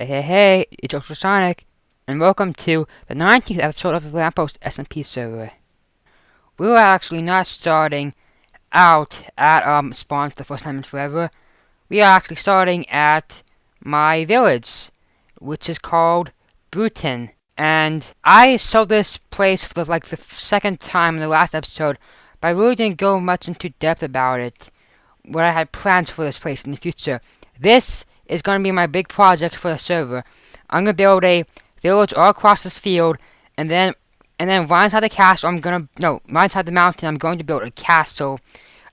Hey, it's UltraSonic, and welcome to the 19th episode of the Lamp-Post SMP server. We were actually not starting out at spawn for the first time in forever. We are actually starting at my village, which is called Brewton. And I saw this place for the second time in the last episode, but I really didn't go much into depth about it. What I had plans for this place in the future. This is going to be my big project for the server. I'm going to build a village all across this field, and then right inside the castle, right inside the mountain, I'm going to build a castle.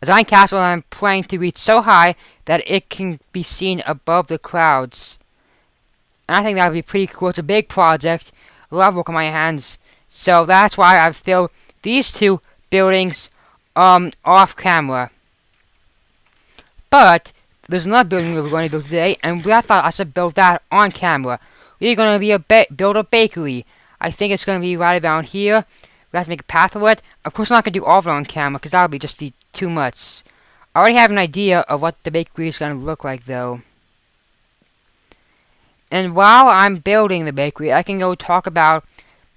A giant castle that I'm planning to reach so high that it can be seen above the clouds. And I think that would be pretty cool. It's a big project, a lot of work on my hands, so that's why I've built these two buildings off camera. But there's another building we're going to build today, and I thought I should build that on camera. We're going to build a bakery. I think it's going to be right around here. We have to make a path for it. Of course, I'm not going to do all of it on camera, because that would be too much. I already have an idea of what the bakery is going to look like, though. And while I'm building the bakery, I can go talk about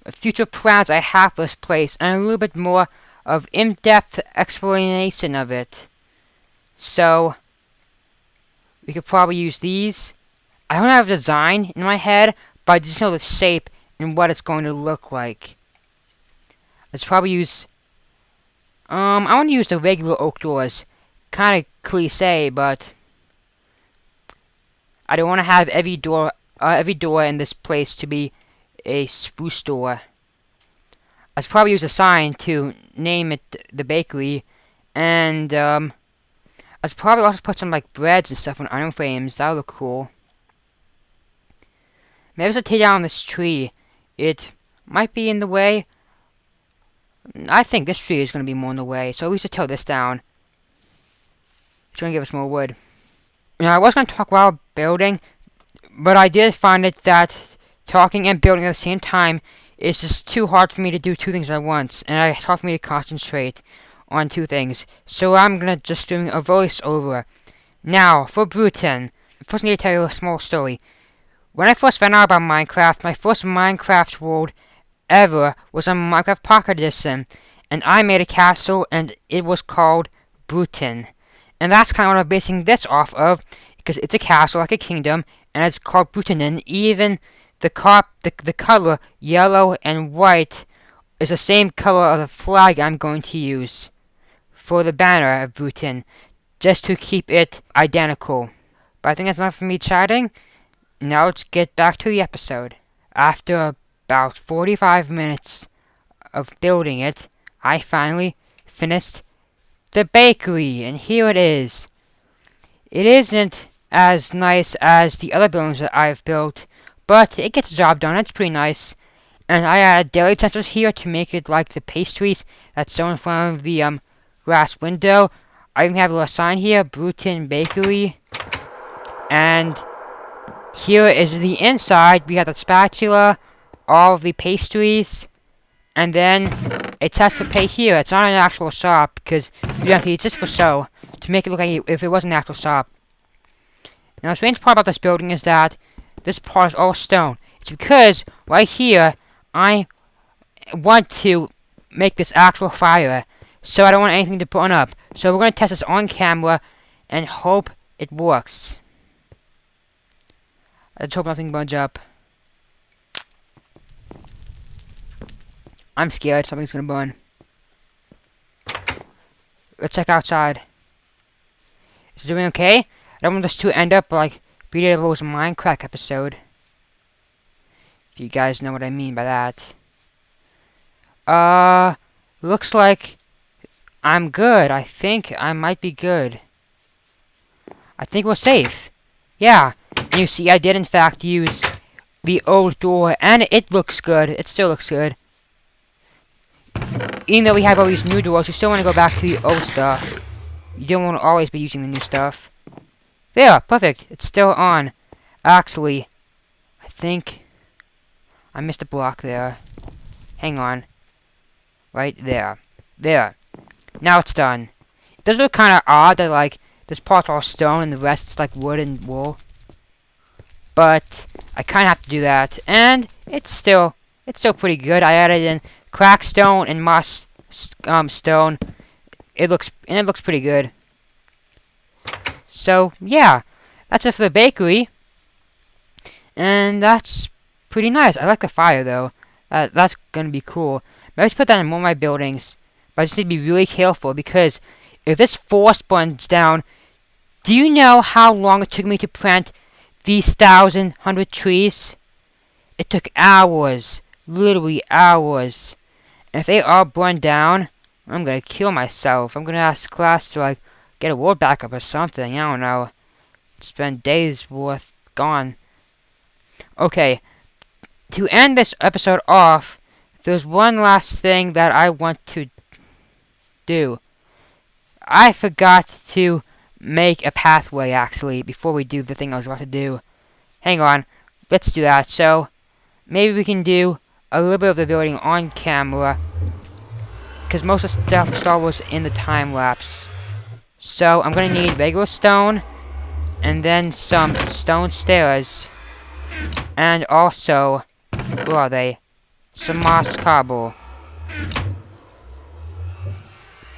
future plans I have for this place, and a little bit more of in-depth explanation of it. So we could probably use these. I don't have a design in my head, but I just know the shape and what it's going to look like. Let's probably use... I want to use the regular oak doors. Kind of cliche, but... I don't want to have every door in this place to be a spruce door. Let's probably use a sign to name it the bakery. And, I'd probably also put some breads and stuff on iron frames. That would look cool. Maybe I should take down this tree. It might be in the way. I think this tree is going to be more in the way, so we should tear this down. It's going to give us more wood. Now, I was going to talk while building, but I did find it that talking and building at the same time is just too hard for me to do two things at once, and it's hard for me to concentrate on two things, so I'm gonna just doing a voiceover. Now, for Brewton, first I need to tell you a small story. When I first found out about Minecraft, my first Minecraft world ever was on Minecraft Pocket Edition, and I made a castle, and it was called Brewton. And that's kind of what I'm basing this off of, because it's a castle like a kingdom, and it's called Brewton, and even the color yellow and white is the same color of the flag I'm going to use for the banner of Brewton, just to keep it identical. But I think that's enough for me chatting. Now let's get back to the episode. After about 45 minutes of building it, I finally finished the bakery, and here it is. It isn't as nice as the other buildings that I've built, but it gets the job done. It's pretty nice. And I added deli utensils here to make it like the pastries that's shown in front of the glass window. I even have a little sign here, Brewton Bakery. And here is the inside. We have the spatula, all of the pastries, and then a test to pay here. It's not an actual shop because it's just for show, to make it look like if it was an actual shop. Now the strange part about this building is that this part is all stone. It's because right here I want to make this actual fire, so I don't want anything to burn up. So we're going to test this on camera and hope it works. Let's hope nothing burns up. I'm scared something's going to burn. Let's check outside. Is it doing okay? I don't want this to end up like Beat It Able's Minecraft episode. If you guys know what I mean by that. Looks like I'm good. I think I might be good. I think we're safe. Yeah. And you see, I did in fact use the old door, and it looks good. It still looks good. Even though we have all these new doors, you still want to go back to the old stuff. You don't want to always be using the new stuff. There, perfect. It's still on. Actually, I think I missed a block there. Hang on. Right there. There. Now it's done. It does look kind of odd that, this part's all stone and the rest's, wood and wool. But I kind of have to do that, and it's still pretty good. I added in cracked stone and moss stone. It looks pretty good. So yeah, that's it for the bakery, and that's pretty nice. I like the fire though. That's gonna be cool. Maybe let's put that in more of my buildings, but I just need to be really careful because if this forest burns down, do you know how long it took me to plant these 1,100 trees? It took hours, literally hours. And if they all burn down, I'm gonna kill myself. I'm gonna ask class to like get a world backup or something. I don't know. Spend days worth gone. Okay, to end this episode off, there's one last thing that I want to do. I forgot to make a pathway, actually, before we do the thing I was about to do. Hang on. Let's do that. So, maybe we can do a little bit of the building on camera, because most of the stuff Star Wars in the time-lapse. So, I'm going to need regular stone, and then some stone stairs, and also, where are they? Some moss cobble.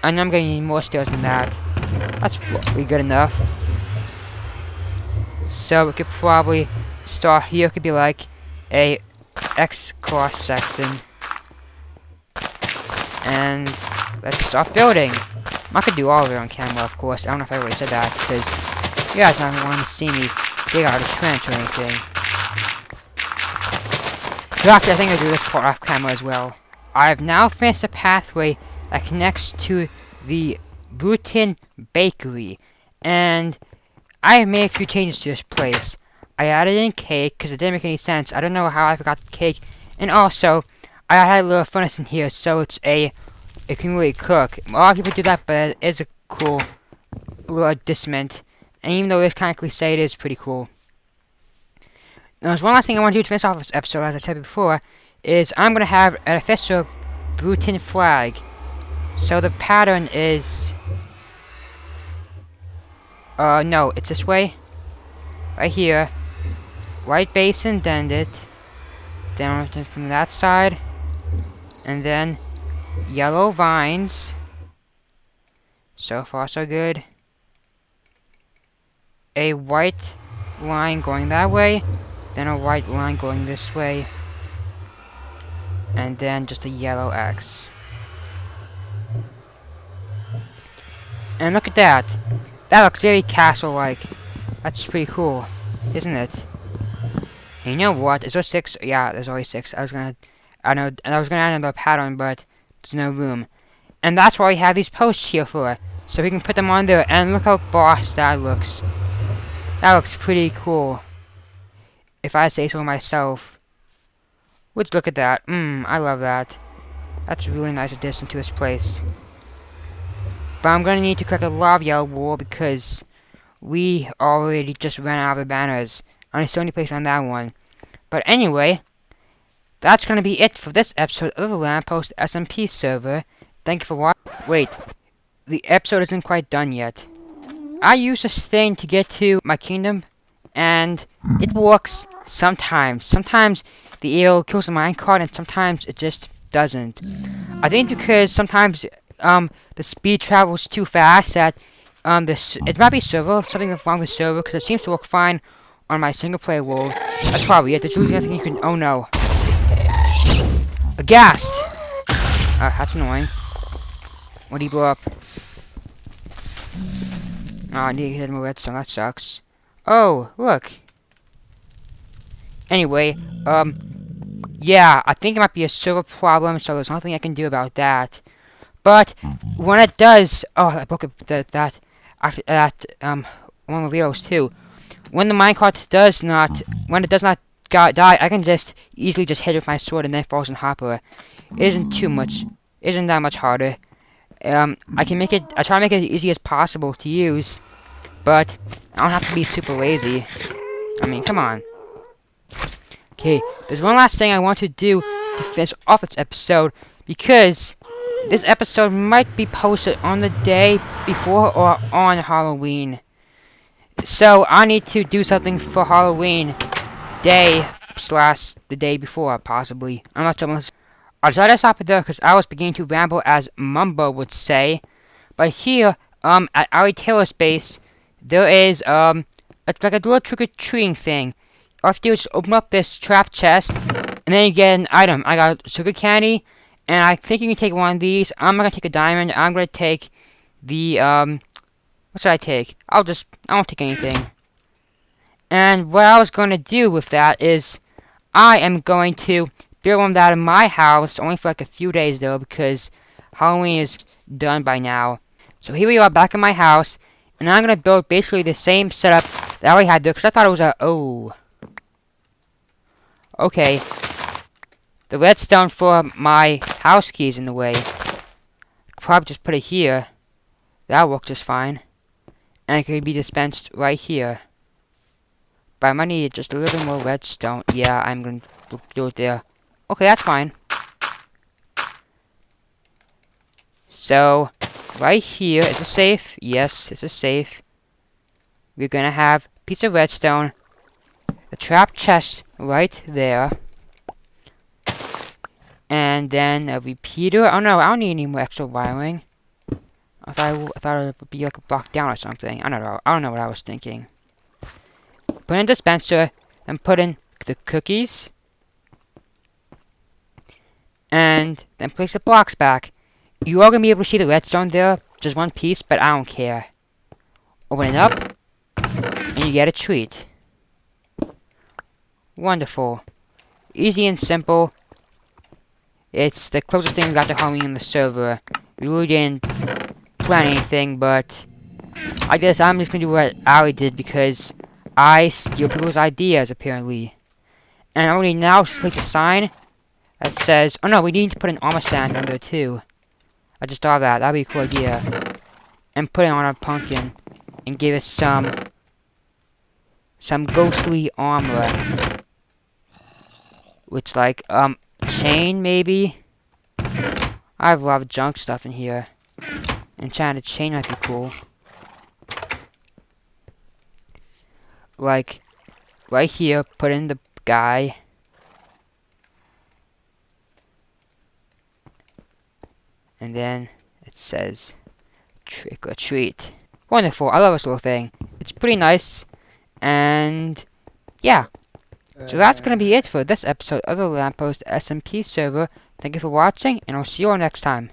And I'm going to need more stairs than that. That's probably good enough. So, we could probably start here. It could be like a X cross section. And let's start building. I'm not gonna do all of it on camera, of course. I don't know if I already said that, because you guys don't want to see me dig out a trench or anything. So actually, I think I'll do this part off camera as well. I have now finished a pathway that connects to the Brewton bakery, and I have made a few changes to this place. I added in cake, because it didn't make any sense. I don't know how I forgot the cake. And also, I had a little furnace in here, so it can really cook. A lot of people do that, but it is a cool little adjustment. And even though it's kind of cliche, it is pretty cool. Now, there's one last thing I want to do to finish off this episode, as I said before, is I'm going to have an official Brewton flag. So the pattern is... no, it's this way. Right here. White base indented. Then from that side. And then yellow vines. So far so good. A white line going that way. Then a white line going this way. And then just a yellow X. And look at that. That looks very castle-like. That's pretty cool, isn't it? And you know what? Is there 6? Yeah, there's always 6. I was gonna add another pattern, but there's no room. And that's why we have these posts here for. So we can put them on there, and look how boss that looks. That looks pretty cool. If I say so myself. Would look at that. I love that. That's a really nice addition to this place. But I'm gonna need to crack a lot of yellow wool because we already just ran out of the banners. And it's the only place on that one. But anyway, that's gonna be it for this episode of the Lamp-Post SMP server. Thank you for watching. Wait, the episode isn't quite done yet. I use this thing to get to my kingdom, and it works sometimes. Sometimes the arrow kills the minecart, and sometimes it just doesn't. I think because sometimes the speed travels too fast that it might be server, something wrong with the server, because it seems to work fine on my single player world. That's probably it. There's usually nothing you can. Oh no. A ghast! That's annoying. What do you blow up? Oh, I need to hit him with redstone. That sucks. Oh, look. Anyway, yeah, I think it might be a server problem, so there's nothing I can do about that. But when it does, oh, I broke that one of the videos too. When the minecart does not die, I can just easily just hit it with my sword and then falls in hopper. It isn't that much harder. I try to make it as easy as possible to use, but I don't have to be super lazy. I mean, come on. Okay, there's one last thing I want to do to finish off this episode, because this episode might be posted on the day before or on Halloween. So I need to do something for Halloween day slash the day before, possibly. I'm not sure. I decided to stop it there because I was beginning to ramble, as Mumbo would say. But here, at AllyTalor's base, there is, it's like a little trick-or-treating thing. All I have to do is open up this trap chest, and then you get an item. I got sugar candy, and I think you can take one of these. I'm not gonna take a diamond. I'm gonna take the, what should I take? I won't take anything. And what I was gonna do with that is, I am going to build one out of my house, only for like a few days though, because Halloween is done by now. So here we are back in my house, and I'm gonna build basically the same setup that I already had there, because I thought it was a, oh. Okay. The redstone for my house key is in the way. Probably just put it here. That'll work just fine. And it could be dispensed right here. But I might need just a little more redstone. Yeah, I'm gonna do it there. Okay, that's fine. So, right here, is it safe? Yes, this is safe. We're gonna have a piece of redstone. The trap chest right there. And then a repeater. Oh no, I don't need any more extra wiring. I thought it would be like a block down or something. I don't know what I was thinking. Put in a dispenser and put in the cookies. And then place the blocks back. You are gonna be able to see the redstone there, just one piece, but I don't care. Open it up, and you get a treat. Wonderful. Easy and simple. It's the closest thing we got to Halloween on the server. We really didn't plan anything, but I guess I'm just gonna do what Ally did because I steal people's ideas, apparently. And I only now just click a sign that says, oh no, we need to put an armor stand on there too. I just thought of that. That'd be a cool idea. And put it on a pumpkin and give it some ghostly armor. Which, like, chain, maybe? I have a lot of junk stuff in here. Enchanted chain might be cool. Like, right here, put in the guy. And then it says, trick or treat. Wonderful, I love this little thing. It's pretty nice. And, yeah. So that's going to be it for this episode of the Lamp-Post SMP server. Thank you for watching, and I'll see you all next time.